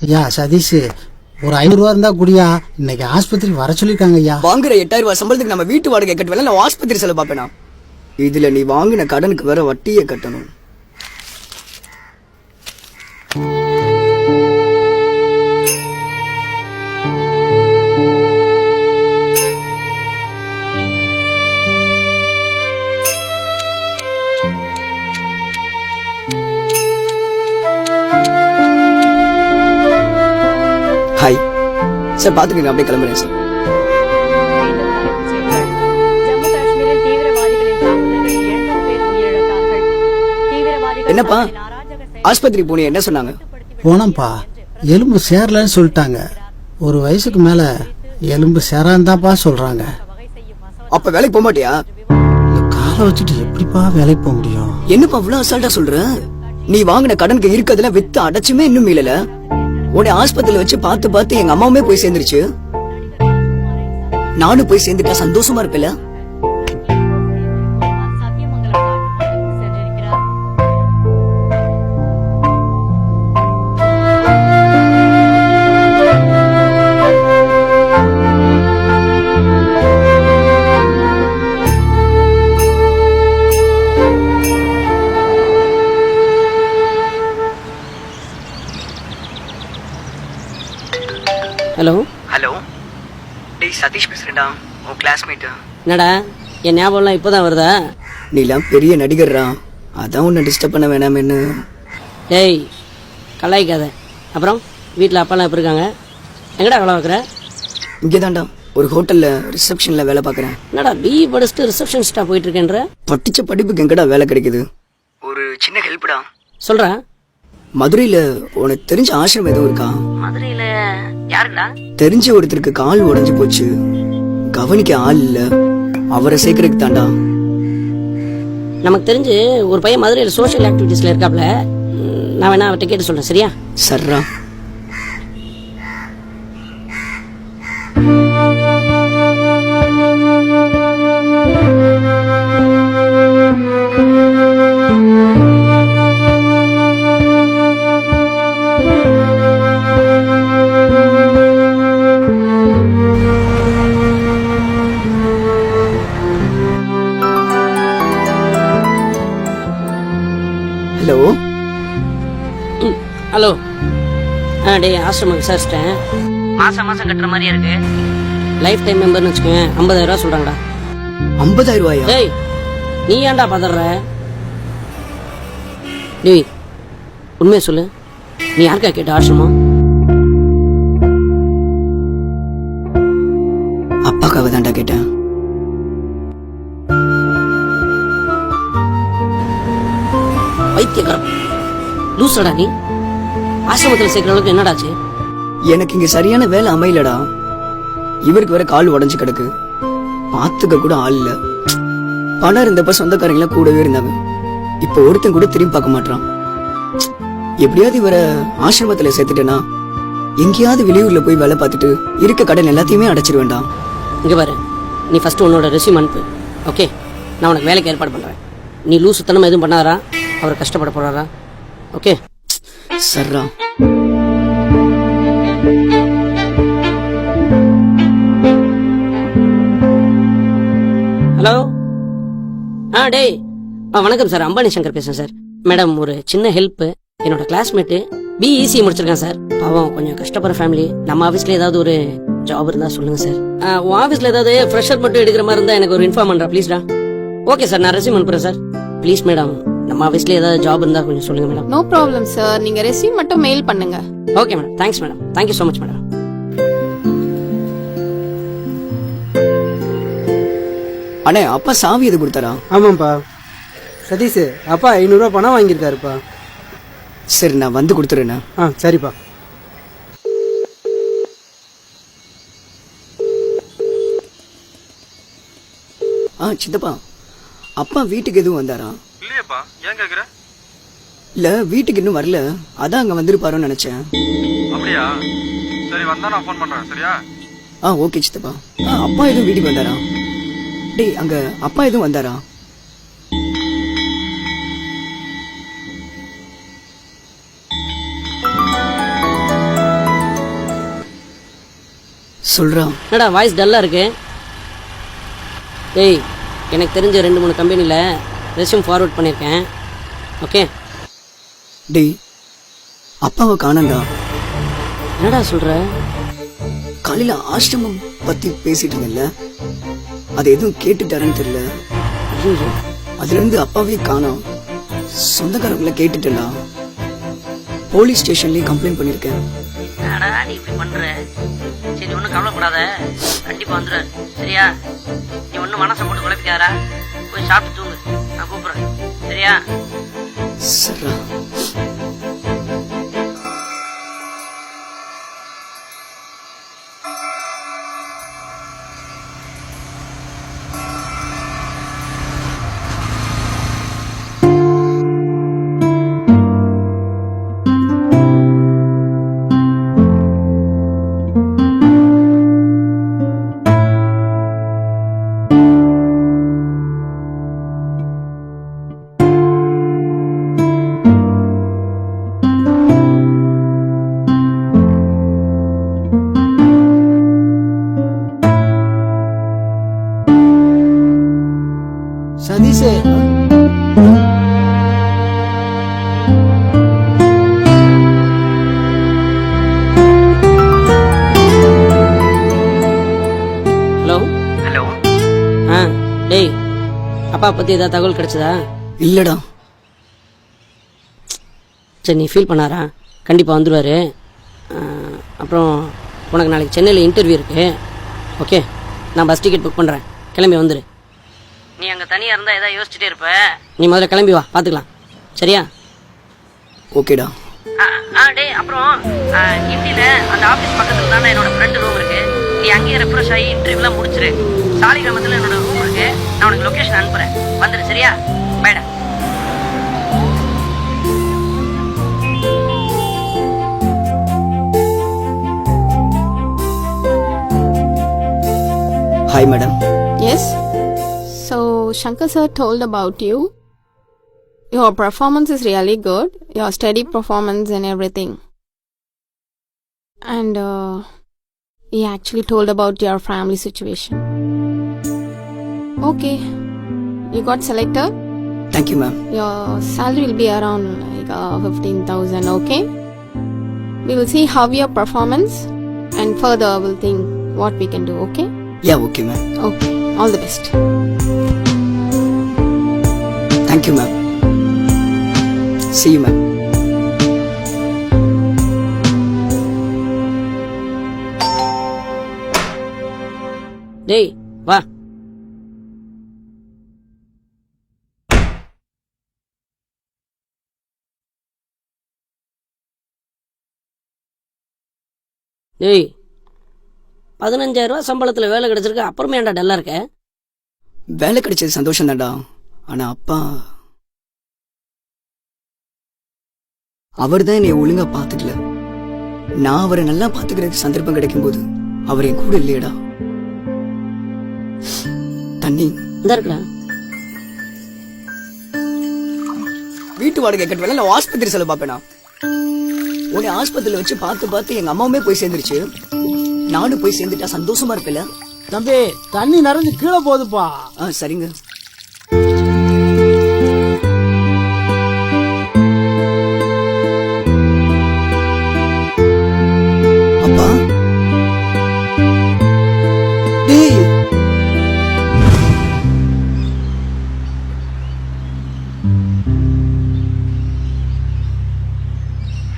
ஐயா சதீஷ், ஒரு 500 ரூபா இருந்தா குடியா, இன்னைக்கு ஆஸ்பத்திரிக்கு வர சொல்லிருக்காங்க ஐயா. வாங்குற 8000 ரூபாய் சம்பளத்துக்கு நம்ம வீட்டு வாடகை கட்டுவேல, நான் ஆஸ்பத்திரி செலவு பார்ப்பேனா? இதுல நீ வாங்கின கடனுக்கு வேற வட்டியை கட்டணும். ஹாய் சார், பாத்துக்கங்க, அப்படியே கிளம்புறேன் சார். என்னப்பா ஆஸ்பத்திரி போனீங்க, என்ன சொன்னாங்க? போனப்பா, எலும்பு சேரலன்னு சொல்லிட்டாங்க. ஒரு வயசுக்கு மேல எலும்பு சேரான்னு தான்ப்பா சொல்றாங்க. அப்ப வேலைக்கு போக மாட்டியா? காலை வச்சுட்டு எப்படிப்பா வேலைக்கு போக முடியும்? என்னப்பா இவ்வளவு அசால்ட்டா சொல்ற? நீ வாங்கின கடனுக்கு இருக்கிறதுல வித்து அடைச்சுமே இன்னும் மீளல. உன்னை ஆஸ்பத்திரியில வச்சு பார்த்து பார்த்து எங்க அம்மாவுமே போய் சேர்ந்துருச்சு. நானும் போய் சேர்ந்துட்டா சந்தோஷமா இருப்பல. ஹலோ ஹலோ, டேய் சதீஷ் பேசுறேன்டா, உன் கிளாஸ்மேட். என்னடா என் ஞாபகம்லாம் இப்போதான் வருதா? நீலாம் பெரிய நடிகர்ரா, அதான் உன்னை டிஸ்டர்ப் பண்ண வேணாமேன்னு. டேய் கலாய்க்காத. அப்புறம் வீட்டில் அப்பாலாம் எப்படி இருக்காங்க? எங்கடா கலை வைக்கிற? இங்கேதான்டா ஒரு ஹோட்டல்ல ரிசப்ஷன்ல வேலை பார்க்கறேன். என்னடா பிஇ படிச்சுட்டு ரிசப்ஷனிஸ்டா போயிட்டு இருக்கேன்ற? படிச்ச படிப்புக்கு எங்கடா வேலை கிடைக்குது? ஒரு சின்ன ஹெல்ப்டா. சொல்றா. மதுரையில உனக்கு தெரிஞ்ச ஆசிரமம் எதுவும் இருக்கா? மதுரையில யாருடா? தெரிஞ்ச ஒருத்தருக்கு கால் உடைஞ்சு போச்சு, கவனிக்க ஆள் இல்ல, அவரை சேர்க்கறதுக்கு தாண்டா. நமக்கு தெரிஞ்சு ஒரு பையன் மதுரையில் சோஷியல் ஆக்டிவிட்டிஸ்ல இருக்காப்ல. நான் வேணா அவர்கிட்ட கேட்டு சொல்றேன், சரியா? சர்ரா. ஹலோ. ஹலோ. டேய் ஆசிரமம் விசாரிச்சிட்டேன். மாசம் மாசம் கட்டுற மாதிரியே இருக்கு. லைஃப் டைம் மெம்பர்னு வச்சுக்கோங்க, 50,000 ரூபா சொல்றாங்கடா. 50,000 ரூபாயா? டேய் நீ ஏன்டா பதற? டேய் உண்மையை சொல்லு, நீ யாருக்கா கேட்ட ஆசிரமம்? அப்பாக்காக தாண்டா கேட்டேன். வைத்தியக்காரன் லூசடா நீ. ஆசிரமத்தில் சேர்க்கிற அளவுக்கு என்னடாச்சு? எனக்கு இங்க சரியான வேலை அமையலடா. இவருக்கு வேற கால் உடைஞ்சு கிடக்கு, பாத்துக்க கூட ஆள் இல்ல. பணம் இருந்தப்ப சொந்தக்காரங்கள கூடவே இருந்தாங்க, இப்ப ஒருத்தன் கூட திரும்பி பார்க்க மாட்டான். எப்படியாவது இவரை ஆசிரமத்துல சேர்த்துட்டேனா எங்கேயாவது வெளியூர்ல போய் வேலை பார்த்துட்டு இருக்க கடன் எல்லாத்தையுமே அடைச்சிட வேண்டாம். இங்க பாரு, நீ ஃபர்ஸ்ட் உன்னோட ரெஸ்யூம் அனுப்பு. ஓகே, நான் உனக்கு வேலைக்கு ஏற்பாடு பண்றேன். நீ லூசுத்தனமா எதுவும் பண்ணாரா? அவர் கஷ்டப்பட போறாரா? ஓகே சர்ரா. ஹலோ. டேய் வணக்கம் சார், அம்பானி சங்கர் பேசுறேன் சார். மேடம் ஒரு சின்ன ஹெல்ப். என்னோட கிளாஸ்மேட்டு பிஇசி முடிச்சிருக்கேன் சார். பாவம் கொஞ்சம் கஷ்டப்படுற ஃபேமிலி. நம்ம ஆஃபீஸ்ல ஏதாவது ஒரு ஜாப் இருந்தா சொல்லுங்க சார். உன் ஆஃபீஸ்ல ஏதாவது ஃப்ரெஷர் மட்டும் எடுக்கிற மாதிரி இருந்தா எனக்கு ஒரு இன்ஃபார்ம் பண்றா ப்ளீஸ்டா. ஓகே சார், நான் ரெஸ்யூம் அனுப்புறேன் சார். ப்ளீஸ் மேடம், நம்ம ஆஃபீஸ்ல ஏதாவது ஜாப் இருந்தா கொஞ்சம் சொல்லுங்க மேடம். நோ ப்ராப்ளம் சார், நீங்க ரெஸ்யூம் மட்டும் மெயில் பண்ணுங்க. Okay madam, thanks madam, thank you so much madam. அண்ணே, அப்பா சாவி எது கொடுத்தாரா? ஆமாப்பா சதீஷ், அப்பா 500 ரூபா பணம் வாங்கியிருக்காருப்பா. சரி, நான் வந்து கொடுத்துறேண்ணா. சரிப்பா. சித்தப்பா, அப்பா வீட்டுக்கு எதுவும் வந்தாரா? இல்லையப்பா, ஏன் கேக்குற? இல்ல, வீட்டுக்கு இன்னும் வரல, அதான் அங்க வந்திருப்பாரோன்னு நினைச்சேன். அப்படியா? சரி, வந்தா நான் ஃபோன் பண்றேன், சரியா? ஓகே சித்தப்பா. அப்பா எதுவும் வீட்டுக்கு வந்தாரா? டேய், அங்க அப்பா எதுவும் வந்தாரா? சொல்றா. என்னடா வாய்ஸ் டல்லா இருக்கு? டேய், எனக்கு தெரிஞ்ச 2-3 கம்பெனியில் ரெஸ்யூம் ஃபார்வர்ட் பண்ணியிருக்கேன். ஓகே. டேய், அப்பாவை காணண்டா. என்னடா சொல்ற? காலையில ஆசிரமம் பத்தி பேசிட்டு இருந்தேன்ல, அது எதுவும் கேட்டுட்டாருன்னு தெரியல. ஐயோ, அதுல இருந்து அப்பாவே காணோம். சொந்தக்காரங்களை கேட்டுட்டா. போலீஸ் ஸ்டேஷன்லயே கம்ப்ளைண்ட் பண்ணிருக்கேன். என்னடா நீ இப்படி பண்ற? சரி, ஒன்றும் கவலைப்படாத, கண்டிப்பா வந்துடு. சரியா? நீ ஒன்றும் மனசை போட்டு குழப்பிக்காரா. போய் சாப்பிட்டு தூங்கு, நான் கூப்பிடுறேன். சரியா? சரிடா. சதீஷே, ஹலோ. ஹலோ. டேய், அப்பா பற்றி ஏதாவது தகவல் கிடைச்சதா? இல்லடா. சரி, நீ ஃபீல் பண்ணாரா? கண்டிப்பாக வந்துடுவார். அப்புறம் உனக்கு நாளைக்கு சென்னையில் இன்டர்வியூ இருக்கு. ஓகே, நான் பஸ் டிக்கெட் புக் பண்ணுறேன், கிளம்பி வந்துடு. நீ அங்கே தனியாக இருந்தால் எதாவது யோசிச்சுட்டே இருப்ப. நீ முதல்ல கிளம்பி வா, பார்த்துக்கலாம். சரியா? ஓகேடா. டேய், அப்புறம் ஹிந்தியில் அந்த ஆஃபீஸ் பக்கத்தில் தானே என்னோட ஃப்ரெண்டு ரூம் இருக்கு. நீ அங்கேயே ரெஃப்ரெஷ் ஆகி இன்டர்வியூலாம் முடிச்சிரு. சாலிகிராமத்தில் என்னோட ரூம் இருக்கு, நான் உனக்கு லொக்கேஷன் அனுப்புகிறேன், வந்துடு. சரியா? பைடா. Hi madam. Yes. So Shankar sir told about you. Your performance is really good. Your steady performance and everything. And he actually told about your family situation. Okay. You got selected. Thank you ma'am. Your salary will be around like 15,000. Okay. We will see how your performance and further we'll think what we can do. Okay. Yeah okay ma'am. Okay. All the best. Thank you ma'am. see you ma'am. டேய், வா. டேய், 15,000 ரூபா சம்பளத்தில் வேலை கிடைச்சிருக்கு, அப்புறமே ஏன்டா டல்லா இருக்க? வேலை கிடைச்சது சந்தோஷம் தான்டா. ஆனா அப்பா அவர் தான் என்னை ஒழுங்கா பாத்துக்கல. நான் அவரை நல்லா பாத்துக்கிறதுக்கு சந்தர்ப்பம் கிடைக்கும் போது அவர் என் கூட இல்லையடா. தண்ணி இந்த இருக்கா? வீட்டு வாடகை கட்டுவேன், இல்லை ஆஸ்பத்திரி செலவு பார்ப்பேனா? உன்னை ஆஸ்பத்திரியில வச்சு பார்த்து பார்த்து எங்க அம்மாவுமே போய் சேர்ந்துருச்சு. நானும் போய் சேர்ந்துட்டா சந்தோஷமா இருப்பேல. தம்பி, தண்ணி நிறைஞ்சு கீழே போகுதுப்பா. சரிங்க. அப்பா. டேய்.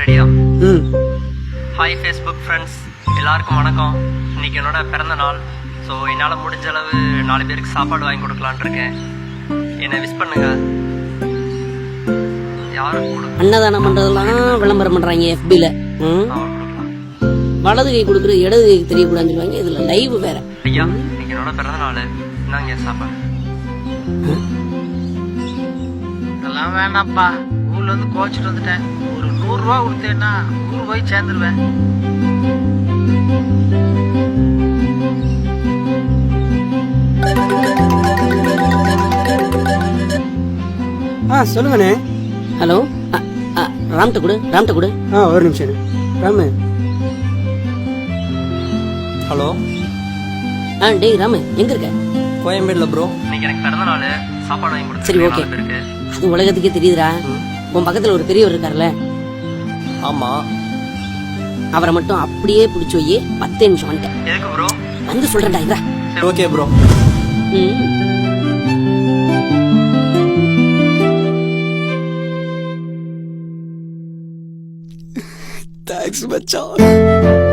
ரெடியா? ம். ஹாய் ஃபேஸ்புக் ஃப்ரெண்ட்ஸ், எல்லாருக்கும் வணக்கம். இன்னைக்கு என்னோட பிறந்த நாள். ஸோ என்னால் முடிஞ்ச அளவு 4 பேருக்கு சாப்பாடு வாங்கி கொடுக்கலான் இருக்கேன். என்னை விஷ் பண்ணுங்க. யாருக்கு கொடுக்க? அன்னதானம் பண்றதெல்லாம் விளம்பரம் பண்றாங்க FB-ல. அவருக்கு கொடுக்கலாம். வலது கை கொடுக்குறது இடது கைக்கு தெரியக்கூடாதுன்னு சொல்லுவாங்க. இதுல லைவ் வேற. ஐயா, இன்னைக்கு என்னோட பிறந்த நாள், நாங்க சாப்பாடு. இதெல்லாம் வேண்டாம்ப்பா, ஊர்ல இருந்து கோச்சிட்டு வந்துட்டேன். ஒரு 100 ரூபா கொடுத்தேன்னா ஊர் போய் சேர்ந்துருவேன். சொல்லுங்கண்ணே. ஹலோ. ராம்கிட்ட கொடு, ராம்கிட்ட கொடு. ஒரு நிமிஷம் ராமு. ஹலோ. டேய் ராமு எங்க இருக்க? கோயம்பேடுல ப்ரோ. இன்னைக்கு எனக்கு பிறந்த நாள், சாப்பாடு வாங்கி கொடுத்து. சரி ஓகே, அது உலகத்துக்கே தெரியுதுடா. உன் பக்கத்துல ஒரு பெரியவர் இருக்கார்ல? ஆமா. அவரை மட்டும் அப்படியே பிடிச்சி வை. 10 நிமிஷம் வந்துட்டேன். எதுக்கு ப்ரோ? வந்து சொல்றேன்டா. இதா ஓகே ப்ரோ. தேங்க்ஸ் மச்சான்.